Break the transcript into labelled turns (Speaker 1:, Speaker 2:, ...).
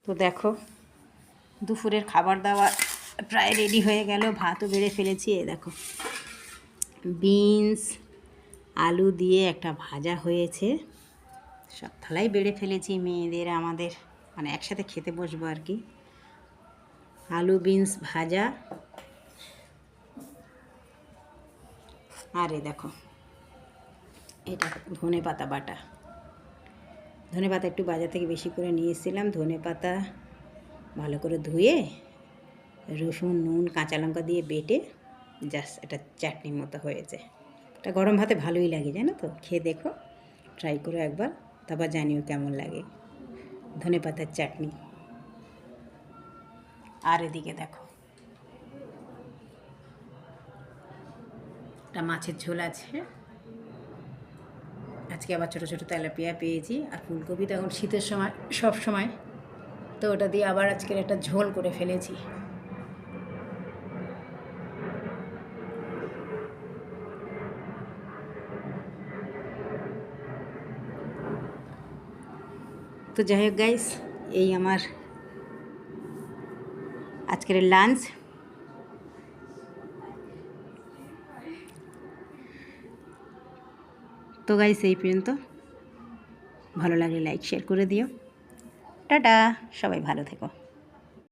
Speaker 1: তো দেখো দুপুরের খাবার দাবার প্রায় রেডি হয়ে গেল, ভাতও বেড়ে ফেলেছি। এই দেখো বিনস আলু দিয়ে একটা ভাজা হয়েছে, সব থালাই বেড়ে ফেলেছি মেয়েদের আমাদের, মানে একসাথে খেতে বসবো আর কি। আলু বিনস ভাজা, আর এই দেখো এটা ধনে পাতা বাটা। ধনে পাতা একটু বাজার থেকে বেশি করে নিয়ে এসেছিলাম। ধনে পাতা ভালো করে ধুয়ে রসুন নুন কাঁচা লঙ্কা দিয়ে বেটে জাস্ট এটা চাটনির মতো হয়েছে। এটা গরম ভাতে ভালোই লাগে, জানো তো। খেয়ে দেখো, ট্রাই করো একবার, তারপর জানিও কেমন লাগে ধনে পাতার চাটনি। আর এদিকে দেখো একটা মাছের ঝোল আছে, আজকে আবার ছোটো ছোটো তেলাপিয়া পেয়েছি। আর ফুলকপি তো এখন শীতের সময় সব সময়, তো ওটা দিয়ে আবার আজকের একটা ঝোল করে ফেলেছি। তো যাই হোক গাইস, এই আমার আজকের লাঞ্চ। তো গাইস এই পর্যন্ত, ভালো লাগলে লাইক শেয়ার করে দিও। টাটা, সবাই ভালো থেকো।